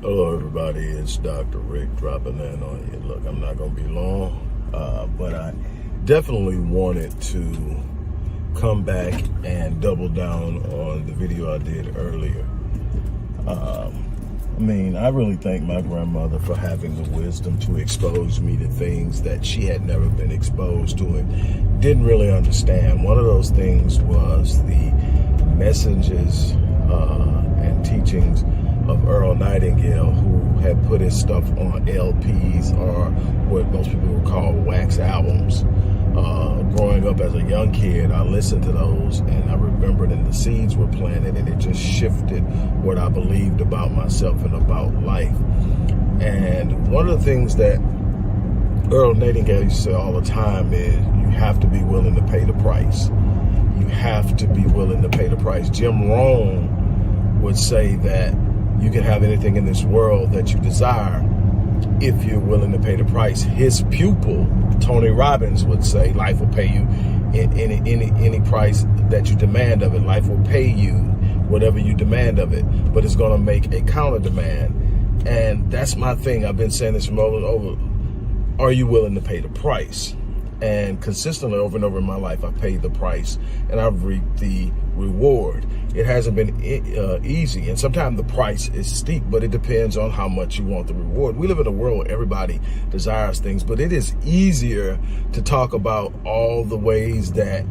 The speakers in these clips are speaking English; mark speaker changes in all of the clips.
Speaker 1: Hello everybody, it's Dr. Rick dropping in on you. Look, I'm not going to be long, but I definitely wanted to come back and double down on the video I did earlier. I really thank my grandmother for having the wisdom to expose me to things that she had never been exposed to and didn't really understand. One of those things was the messages and teachings of Earl Nightingale, who had put his stuff on LPs, or what most people would call wax albums. Growing up as a young kid, I listened to those, and I remembered and the seeds were planted, and it just shifted what I believed about myself and about life. And one of the things that Earl Nightingale used to say all the time is, you have to be willing to pay the price. You have to be willing to pay the price. Jim Rohn would say that you can have anything in this world that you desire if you're willing to pay the price. His pupil, Tony Robbins, would say life will pay you any price that you demand of it. Life will pay you whatever you demand of it, but it's going to make a counter demand. And that's my thing. I've been saying this from over and over. Are you willing to pay the price? And consistently over and over in my life, I've paid the price and I've reaped the reward. It hasn't been easy, and sometimes the price is steep, but it depends on how much you want the reward. We live in a world where everybody desires things, but it is easier to talk about all the ways that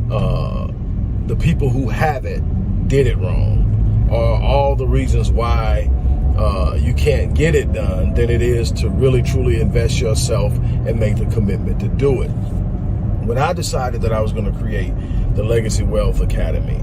Speaker 1: the people who have it did it wrong, or all the reasons why you can't get it done, than it is to really truly invest yourself and make the commitment to do it. When I decided that I was going to create the Legacy Wealth Academy,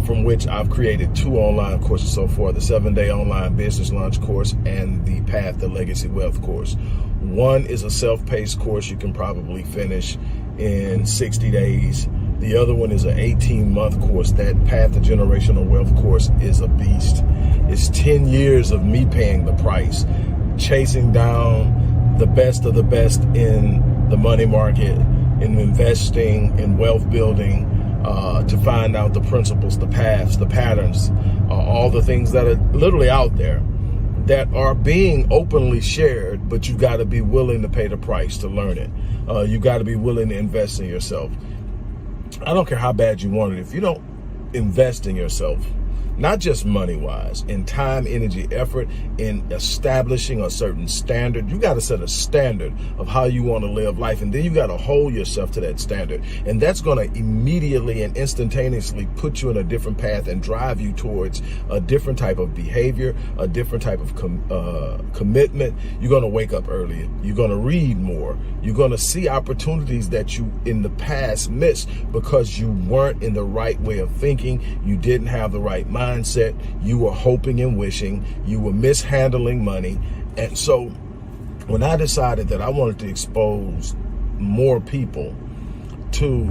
Speaker 1: from which I've created 2 online courses so far, the 7-day online business launch course and the Path to Legacy Wealth course. One is a self-paced course you can probably finish in 60 days. The other one is an 18-month course. That Path to Generational Wealth course is a beast. It's 10 years of me paying the price, chasing down the best of the best in the money market, in investing, in wealth building, to find out the principles, the paths, the patterns, all the things that are literally out there that are being openly shared, but you've got to be willing to pay the price to learn it. You got to be willing to invest in yourself. I don't care how bad you want it. If you don't invest in yourself, not just money-wise, in time, energy, effort, in establishing a certain standard. You got to set a standard of how you want to live life, and then you got to hold yourself to that standard. And that's going to immediately and instantaneously put you in a different path and drive you towards a different type of behavior, a different type of commitment. You're going to wake up earlier. You're going to read more. You're going to see opportunities that you in the past missed because you weren't in the right way of thinking. You didn't have the right mindset. You were hoping and wishing. You were mishandling money. And so when I decided that I wanted to expose more people to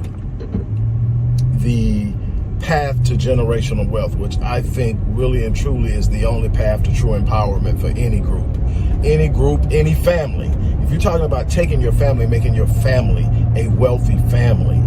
Speaker 1: the path to generational wealth, which I think really and truly is the only path to true empowerment for any group, any family. If you're talking about taking your family, making your family a wealthy family,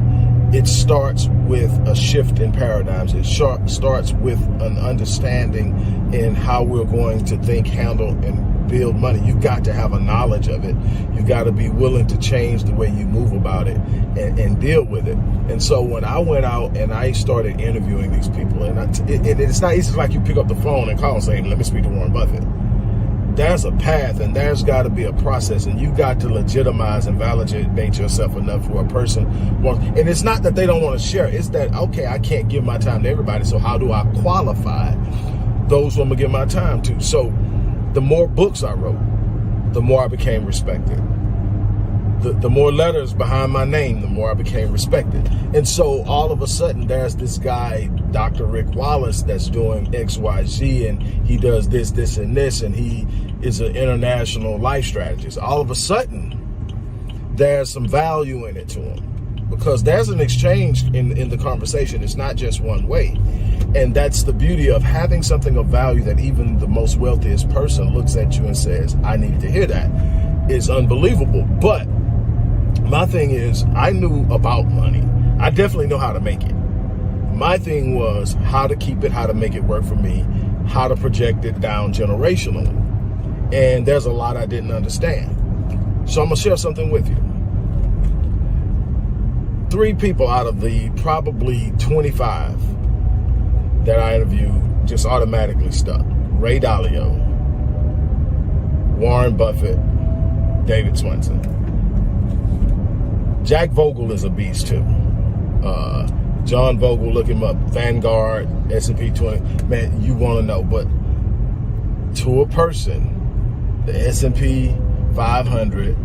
Speaker 1: it starts with a shift in paradigms. It starts with an understanding in how we're going to think, handle, and build money. You've got to have a knowledge of it. You've got to be willing to change the way you move about it and deal with it. And so when I went out and I started interviewing these people, and it's not easy like you pick up the phone and call and say, let me speak to Warren Buffett. There's a path, and there's got to be a process, and you got to legitimize and validate yourself enough for a person wants. And it's not that they don't want to share. It's that, okay, I can't give my time to everybody, so how do I qualify those who I'm going to give my time to? So the more books I wrote, the more I became respected. The more letters behind my name, the more I became respected. And so all of a sudden, there's this guy, Dr. Rick Wallace, that's doing XYZ, and he does this, this, and this, and he is an international life strategist. All of a sudden, there's some value in it to him, because there's an exchange in the conversation. It's not just one way. And that's the beauty of having something of value that even the most wealthiest person looks at you and says, I need to hear that. It's unbelievable. But my thing is, I knew about money. I definitely know how to make it. My thing was how to keep it, how to make it work for me, how to project it down generationally. And there's a lot I didn't understand. So I'm gonna share something with you. 3 people out of the probably 25 that I interviewed just automatically stuck. Ray Dalio, Warren Buffett, David Swenson. Jack Vogel is a beast too. John Vogel, look him up. Vanguard, S&P 20. Man, you want to know. But to a person, the S&P 500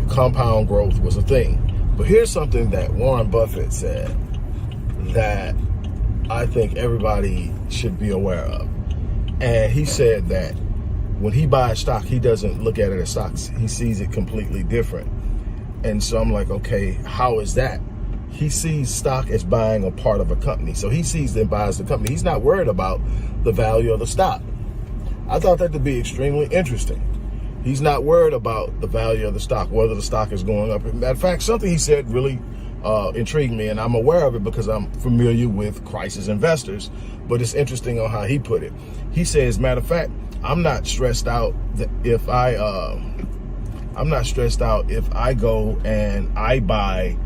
Speaker 1: compound growth was a thing. But here's something that Warren Buffett said that I think everybody should be aware of. And he said that when he buys stock, he doesn't look at it as stocks. He sees it completely different. And so I'm like, okay, how is that? He sees stock as buying a part of a company. So he sees and buys the company. He's not worried about the value of the stock. I thought that to be extremely interesting. He's not worried about the value of the stock, whether the stock is going up. Matter of fact, something he said really intrigued me, and I'm aware of it because I'm familiar with crisis investors, but it's interesting on how he put it. He says, matter of fact, I'm not stressed out if I go and I buy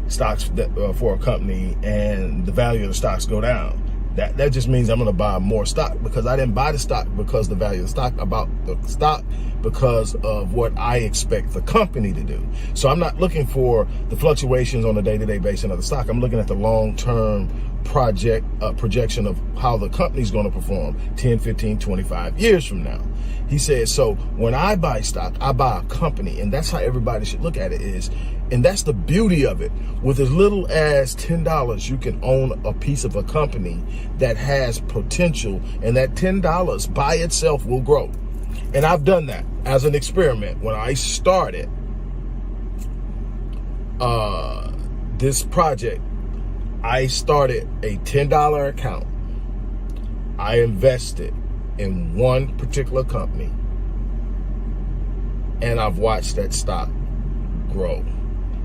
Speaker 1: stocks for a company and the value of the stocks go down. That just means I'm going to buy more stock, because I didn't buy the stock because the value of the stock, about the stock because of what I expect the company to do. So I'm not looking for the fluctuations on a day-to-day basis of the stock. I'm looking at the long-term projection of how the company's going to perform 10, 15, 25 years from now. He says, so when I buy stock, I buy a company, and that's how everybody should look at it is. And that's the beauty of it. With as little as $10, you can own a piece of a company that has potential, and that $10 by itself will grow. And I've done that as an experiment. When I started this project, I started a $10 account. I invested in one particular company, and I've watched that stock grow.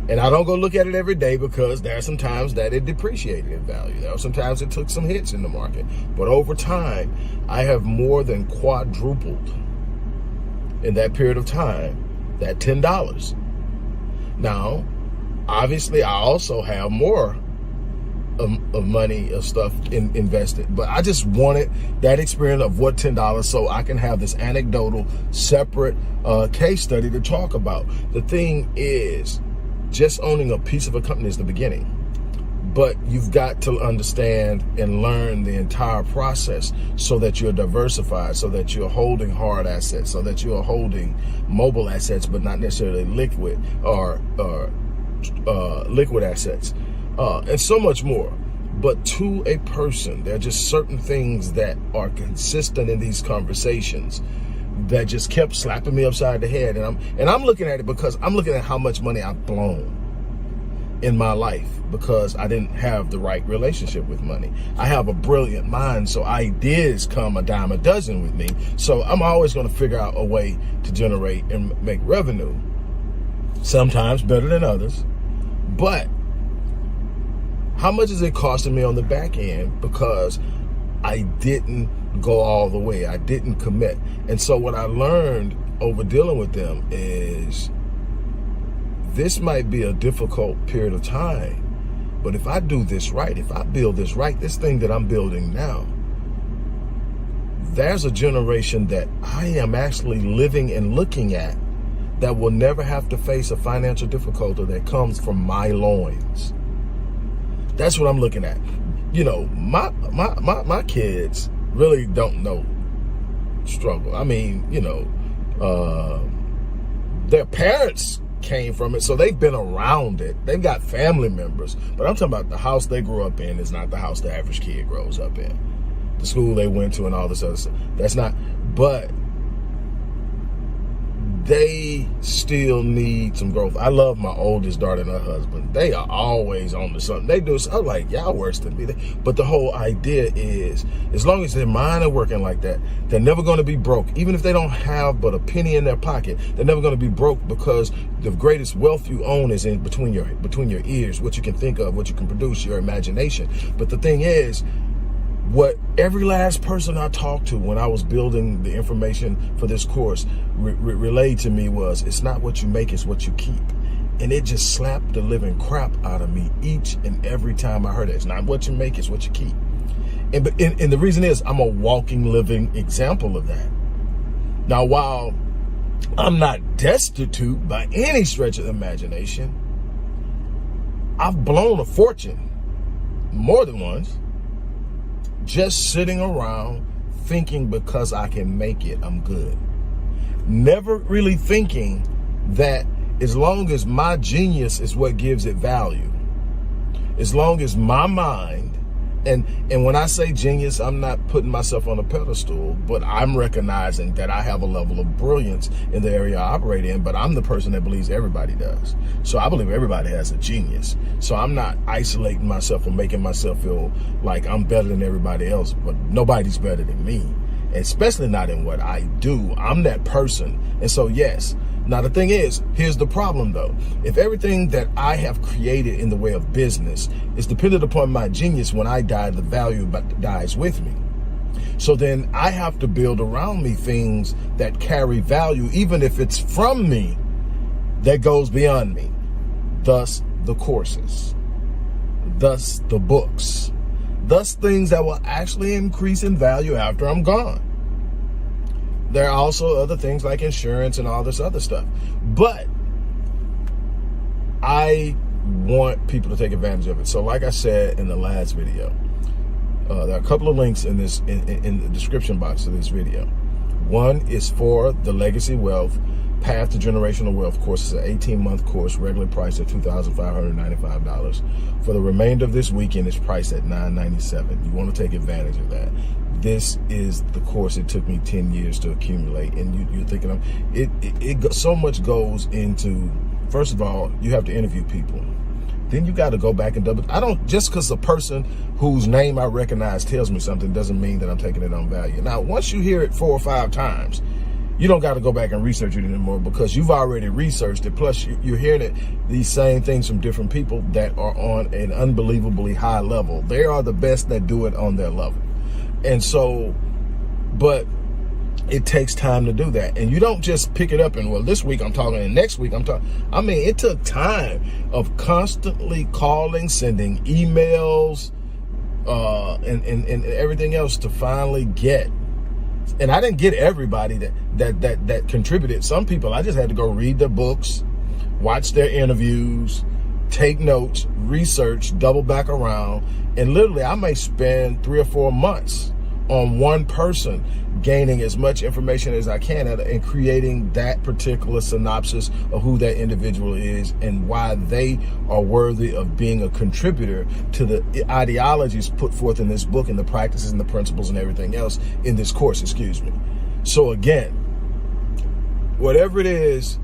Speaker 1: And I don't go look at it every day, because there are some times that it depreciated in value. There are some times it took some hits in the market. But over time, I have more than quadrupled in that period of time that $10. Now, obviously, I also have more of money, of stuff invested. But I just wanted that experience of what $10, so I can have this anecdotal, separate case study to talk about. The thing is, just owning a piece of a company is the beginning, but you've got to understand and learn the entire process so that you're diversified, so that you're holding hard assets, so that you're holding mobile assets, but not necessarily liquid or liquid assets, and so much more. But to a person, there are just certain things that are consistent in these conversations that just kept slapping me upside the head. And I'm looking at it because I'm looking at how much money I've blown in my life because I didn't have the right relationship with money. I have a brilliant mind, so ideas come a dime a dozen with me. So I'm always going to figure out a way to generate and make revenue, sometimes better than others. But how much is it costing me on the back end because I didn't go all the way? I didn't commit. And so what I learned over dealing with them is this might be a difficult period of time, but if I do this right, if I build this right, this thing that I'm building now, there's a generation that I am actually living and looking at that will never have to face a financial difficulty that comes from my loins. That's what I'm looking at. You know, my kids really don't know struggle. I mean, you know, their parents came from it, so they've been around it. They've got family members. But I'm talking about the house they grew up in is not the house the average kid grows up in. The school they went to and all this other stuff. That's not, but they still need some growth. I love my oldest daughter and her husband. They are always on to something. They do. I'm like, y'all worse than me. But the whole idea is, as long as their mind are working like that, they're never going to be broke. Even if they don't have but a penny in their pocket, they're never going to be broke, because the greatest wealth you own is in between your ears, what you can think of, what you can produce, your imagination. But the thing is, What every last person I talked to when I was building the information for this course relayed to me was, it's not what you make, it's what you keep. And it just slapped the living crap out of me each and every time I heard it. It's not what you make, it's what you keep. And the reason is, I'm a walking, living example of that. Now, while I'm not destitute by any stretch of the imagination, I've blown a fortune more than once just sitting around thinking because I can make it, I'm good. Never really thinking that as long as my genius is what gives it value, as long as my mind, and when I say genius, I'm not putting myself on a pedestal, but I'm recognizing that I have a level of brilliance in the area I operate in, but I'm the person that believes everybody does. So I believe everybody has a genius. So I'm not isolating myself or making myself feel like I'm better than everybody else, but nobody's better than me, especially not in what I do. I'm that person. And so, yes. Now, the thing is, here's the problem, though. If everything that I have created in the way of business is dependent upon my genius, when I die, the value dies with me. So then I have to build around me things that carry value, even if it's from me, that goes beyond me. Thus, the courses. Thus, the books. Thus, things that will actually increase in value after I'm gone. There are also other things like insurance and all this other stuff. But I want people to take advantage of it. So like I said in the last video, there are a couple of links in this in the description box of this video. One is for the Legacy Wealth Path to Generational Wealth course. It's an 18-month course, regular price at $2,595. For the remainder of this weekend, it's priced at $997. You want to take advantage of that. This is the course it took me 10 years to accumulate. And you're thinking of it so much goes into, first of all, you have to interview people. Then you got to go back and double. I don't, just because the person whose name I recognize tells me something doesn't mean that I'm taking it on value. Now, once you hear it 4 or 5 times, you don't got to go back and research it anymore, because you've already researched it. Plus, you're hearing these same things from different people that are on an unbelievably high level. They are the best that do it on their level. And so, but it takes time to do that. And you don't just pick it up and, well, this week I'm talking and next week I'm talking. I mean, it took time of constantly calling, sending emails, and everything else to finally get. And I didn't get everybody that contributed. Some people, I just had to go read their books, watch their interviews, take notes, research, double back around. And literally, I may spend 3 or 4 months on one person, gaining as much information as I can and creating that particular synopsis of who that individual is and why they are worthy of being a contributor to the ideologies put forth in this book and the practices and the principles and everything else in this course, excuse me. So again, whatever it is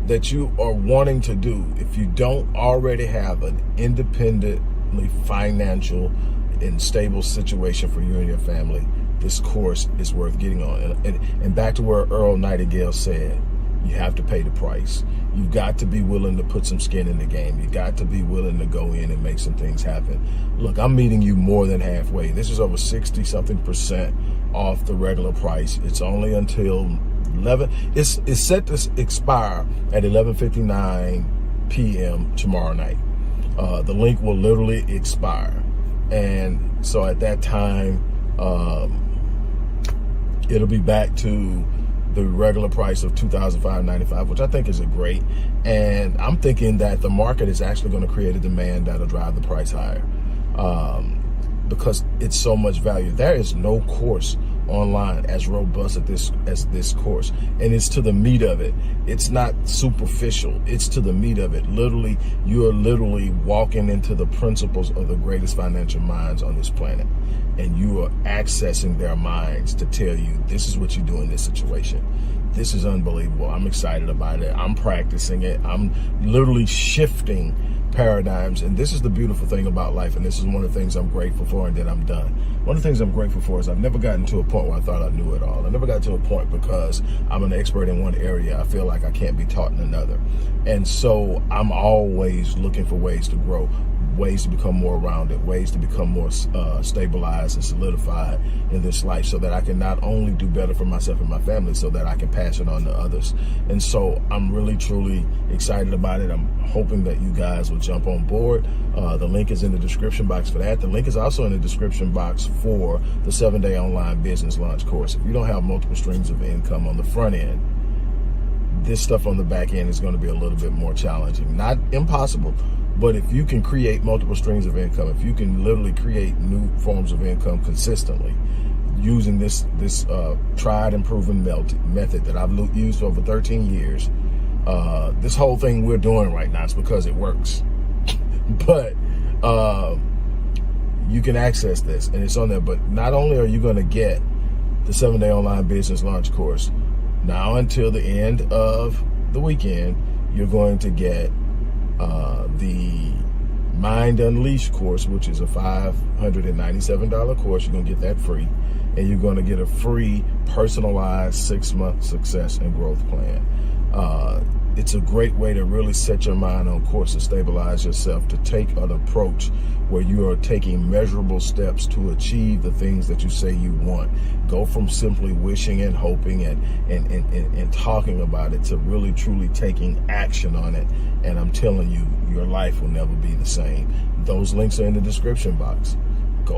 Speaker 1: that you are wanting to do, if you don't already have an independently financial and stable situation for you and your family, this course is worth getting on. And back to where Earl Nightingale said, you have to pay the price. You've got to be willing to put some skin in the game. You got to be willing to go in and make some things happen. Look, I'm meeting you more than halfway. This is over 60-something% off the regular price. It's only until 11. It's set to expire at 11:59 p.m. tomorrow night. The link will literally expire. And so at that time, it'll be back to the regular price of $2,595, which I think is a great. And I'm thinking that the market is actually going to create a demand that'll drive the price higher, because it's so much value. There is no course online as robust as this course, and it's to the meat of it. It's not superficial, it's to the meat of it. Literally, you are literally walking into the principles of the greatest financial minds on this planet, and you are accessing their minds to tell you this is what you do in this situation. This is unbelievable. I'm excited about it. I'm practicing it. I'm literally shifting paradigms, and this is the beautiful thing about life, and this is one of the things I'm grateful for, and then I'm done. One of the things I'm grateful for is I've never gotten to a point where I thought I knew it all. I never got to a point because I'm an expert in one area, I feel like I can't be taught in another. And so I'm always looking for ways to grow. ways to become more rounded, ways to become more stabilized and solidified in this life, so that I can not only do better for myself and my family, so that I can pass it on to others. And so I'm really, truly excited about it. I'm hoping that you guys will jump on board. The link is in the description box for that. The link is also in the description box for the 7-day online business launch course. If you don't have multiple streams of income on the front end, this stuff on the back end is going to be a little bit more challenging. Not impossible, but if you can create multiple streams of income, if you can literally create new forms of income consistently using this tried and proven method that I've used for over 13 years, this whole thing we're doing right now is because it works. But you can access this, and it's on there. But not only are you going to get the 7-day online business launch course, now until the end of the weekend, you're going to get the Mind Unleashed course, which is a $597 course. You're going to get that free. And you're going to get a free personalized 6-month success and growth plan. It's a great way to really set your mind on course to stabilize yourself, to take an approach where you are taking measurable steps to achieve the things that you say you want. Go from simply wishing and hoping and talking about it to really, truly taking action on it. And I'm telling you, your life will never be the same. Those links are in the description box.